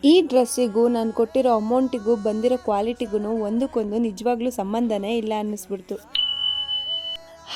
ಈ ಡ್ರೆಸ್ಸಿಗೂ ನಾನು ಕೊಟ್ಟಿರೋ ಅಮೌಂಟಿಗೂ ಬಂದಿರೋ ಕ್ವಾಲಿಟಿಗೂ ಒಂದಕ್ಕೊಂದು ನಿಜವಾಗ್ಲೂ ಸಂಬಂಧನೇ ಇಲ್ಲ ಅನ್ನಿಸ್ಬಿಡ್ತು.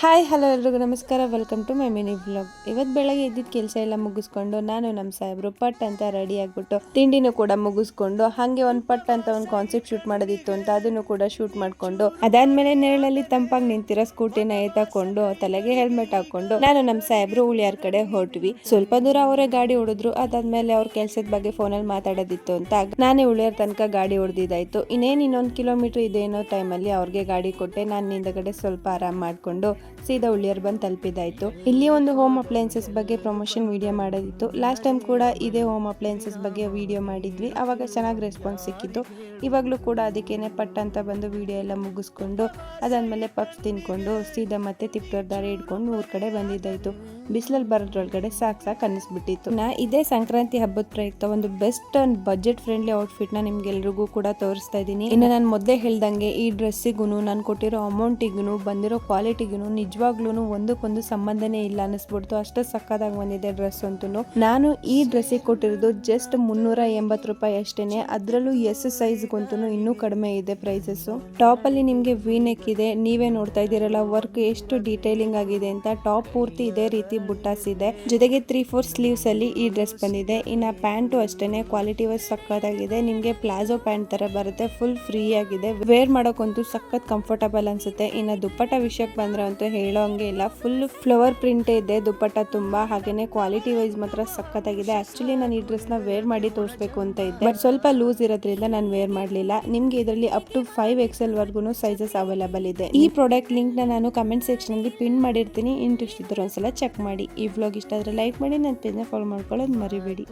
ಹಾಯ್ ಹಲೋ ಎಲ್ರಿಗೂ ನಮಸ್ಕಾರ, welcome to my mini vlog. ಇವತ್ತು ಬೆಳಗ್ಗೆ ಇದ್ದಿದ್ದು ಕೆಲಸ ಎಲ್ಲ ಮುಗಿಸ್ಕೊಂಡು ನಾನು ನಮ್ಮ ಸಾಹೇಬ್ರು ಪಟ್ ಅಂತ ರೆಡಿ ಆಗಿಬಿಟ್ಟು ತಿಂಡಿನೂ ಕೂಡ ಮುಗಿಸ್ಕೊಂಡು ಹಾಗೆ ಒಂದು ಪಟ್ ಅಂತ ಒಂದು ಕಾನ್ಸೆಪ್ಟ್ ಶೂಟ್ ಮಾಡೋದಿತ್ತು ಅಂತ ಅದನ್ನು ಕೂಡ ಶೂಟ್ ಮಾಡಿಕೊಂಡು ಅದಾದ್ಮೇಲೆ ನೆರಳಲ್ಲಿ ತಂಪಾಗಿ ನಿಂತಿರೋ ಸ್ಕೂಟಿನ ಎತ್ತಾಕೊಂಡು ತಲೆಗೆ ಹೆಲ್ಮೆಟ್ ಹಾಕೊಂಡು ನಾನು ನಮ್ಮ ಸಾಹೇಬ್ರು ಉಳಿಯಾರ್ ಕಡೆ ಹೊರಟ್ವಿ. ಸ್ವಲ್ಪ ದೂರ ಅವರೇ ಗಾಡಿ ಹೊಡೆದ್ರು. ಅದಾದ್ಮೇಲೆ ಅವ್ರ ಕೆಲಸದ ಬಗ್ಗೆ ಫೋನಲ್ಲಿ ಮಾತಾಡೋದಿತ್ತು ಅಂತ ನಾನೇ ಉಳಿಯಾರ್ ತನಕ ಗಾಡಿ ಹೊಡೆದಿದ್ದಾಯ್ತು. ಇನ್ನೊಂದು ಕಿಲೋಮೀಟರ್ ಇದೆ ಅನ್ನೋ ಟೈಮಲ್ಲಿ ಅವ್ರಿಗೆ ಗಾಡಿ ಕೊಟ್ಟೆ. ನಾನು ಹಿಂದಗಡೆ ಸ್ವಲ್ಪ ಆರಾಮ್ ಮಾಡ್ಕೊಂಡು ಸೀದಾ ಉಳಿಯಾರ್ ಬಂದು ತಲುಪಿದಾಯ್ತು. ಇಲ್ಲಿ ಒಂದು ಹೋಮ್ ಅಪ್ಲೈನ್ಸಸ್ ಬಗ್ಗೆ ಪ್ರಮೋಷನ್ ವಿಡಿಯೋ ಮಾಡೋದಿತ್ತು. ಲಾಸ್ಟ್ ಟೈಮ್ ಕೂಡ ಇದೇ ಹೋಮ್ ಅಪ್ಲೈನ್ಸಸ್ ಬಗ್ಗೆ ವಿಡಿಯೋ ಮಾಡಿದ್ವಿ, ಅವಾಗ ಚೆನ್ನಾಗಿ ರೆಸ್ಪಾನ್ಸ್ ಸಿಕ್ಕಿತ್ತು. ಇವಾಗಲೂ ಕೂಡ ಅದಕ್ಕೇನೆ ಪಟ್ ಅಂತ ಬಂದು ವಿಡಿಯೋ ಎಲ್ಲ ಮುಗಿಸ್ಕೊಂಡು ಅದಾದ್ಮೇಲೆ ಪಪ್ಸ್ ತಿನ್ಕೊಂಡು ಸೀದಾ ಮತ್ತೆ ತಿಪ್ಪೂರ್ ದಾರಿ ಹಿಡ್ಕೊಂಡು ಊರ್ ಕಡೆ ಬಂದಿದ್ದಾಯ್ತು. ಬಿಸಿಲಲ್ಲಿ ಬರೋದ್ರೊಳಗಡೆ ಸಾಕು ಅನ್ನಿಸ್ಬಿಟ್ಟಿತ್ತು. ಇದೇ ಸಂಕ್ರಾಂತಿ ಹಬ್ಬದ ಪ್ರಯುಕ್ತ ಒಂದು best and budget friendly outfit ನ ನಿಮ್ಗೆಲ್ರಿಗೂ ಕೂಡ ತೋರಿಸ್ತಾ ಇದ್ದೀನಿ. ಇನ್ನು ನಾನು ಮೊದಲೇ ಹೇಳ್ದಂಗೆ ಈ ಡ್ರೆಸ್ಸಿಗೂ ನಾನು ಕೊಟ್ಟಿರೋ ಅಮೌಂಟಿಗೂ ಬಂದಿರೋ ಕ್ವಾಲಿಟಿಗೂ ನಿಜವಾಗ್ಲೂ ಒಂದಕ್ಕೊಂದು ಸಂಬಂಧನೇ ಇಲ್ಲ ಅನ್ನಿಸ್ಬಿಡ್ತು. ಅಷ್ಟು ಸಕ್ಕತ್ತಾಗಿ ಬಂದಿದೆ ಡ್ರೆಸ್ ಅಂತೂ. ನಾನು ಈ ಡ್ರೆಸ್ಸಿಗೆ ಕೊಟ್ಟಿರೋದು ಜಸ್ಟ್ 380 ರೂಪಾಯಿ ಅಷ್ಟೇನೆ. ಅದರಲ್ಲೂ ಎಸ್ ಸೈಜ್ಗಂತೂ ಇನ್ನೂ ಕಡಿಮೆ ಇದೆ ಪ್ರೈಸಸ್. ಟಾಪ್ ಅಲ್ಲಿ ನಿಮ್ಗೆ ವಿ ನೆಕ್ ಇದೆ, ನೀವೇ ನೋಡ್ತಾ ಇದ್ದೀರಲ್ಲ ವರ್ಕ್ ಎಷ್ಟು ಡೀಟೇಲಿಂಗ್ ಆಗಿದೆ ಅಂತ. ಟಾಪ್ ಪೂರ್ತಿ ಇದೇ ರೀತಿ ಬುಟ್ಟಾಸ್ ಇದೆ, ಜೊತೆಗೆ 3/4 ಸ್ಲೀವ್ಸ್ ಅಲ್ಲಿ ಈ ಡ್ರೆಸ್ ಬಂದಿದೆ. ಇನ್ನ ಪ್ಯಾಂಟು ಅಷ್ಟೇನೆ ಕ್ವಾಲಿಟಿ ವೈಸ್ ಸಕ್ಕತ್ತಾಗಿದೆ. ನಿಮ್ಗೆ ಪ್ಲಾಜೋ ಪ್ಯಾಂಟ್ ತರ ಬರುತ್ತೆ, ಫುಲ್ ಫ್ರೀ ಆಗಿದೆ, ವೇರ್ ಮಾಡೋಕಂತೂ ಸಖತ್ ಕಂಫರ್ಟಬಲ್ ಅನ್ಸುತ್ತೆ. ಇನ್ನ ದುಪ್ಪಟ್ಟ ವಿಷಯಕ್ಕೆ ಬಂದ್ರೆ ಅಂತೂ ಹೇಳೋ ಹಂಗೆ ಇಲ್ಲ, ಫುಲ್ ಫ್ಲವರ್ ಪ್ರಿಂಟ್ ಇದೆ ದುಪ್ಪಟ್ಟ ತುಂಬಾ. ಹಾಗೇನೆ ಕ್ವಾಲಿಟಿ ವೈಸ್ ಮಾತ್ರ ಸಖತ್ತಾಗಿದೆ. ಆಕ್ಚುಲಿ ನಾನು ಈ ಡ್ರೆಸ್ ನ ವೇರ್ ಮಾಡಿ ತೋರಿಸಬೇಕು ಅಂತ ಇದ್ದೆ, ಬಟ್ ಸ್ವಲ್ಪ ಲೂಸ್ ಇರೋದ್ರಿಂದ ನಾನು ವೇರ್ ಮಾಡಲಿಲ್ಲ. ನಿಮ್ಗೆ ಇದರಲ್ಲಿ ಅಪ್ ಟು 5XL ವರ್ಗು ಸೈಜಸ್ ಅವೈಲೇಬಲ್ ಇದೆ. ಈ ಪ್ರಾಡಕ್ಟ್ ಲಿಂಕ್ ನ ನಾನು ಕಮೆಂಟ್ ಸೆಕ್ಷನ್ ಅಲ್ಲಿ ಪಿನ್ ಮಾಡಿರ್ತೀನಿ, ಇಂಟ್ರೆಸ್ಟ್ ಇದ್ದರೆ ಒಂದ್ಸಲ ಚೆಕ್ ಮಾಡಿ. ಈ ವ್ಲಾಗ್ ಇಷ್ಟ ಆದ್ರೆ ಲೈಕ್ ಮಾಡಿ, ನನ್ನ ಪೇಜ್ ನ ಫಾಲೋ ಮಾಡ್ಕೊಳ್ಳೋದು ಮರಿಬೇಡಿ.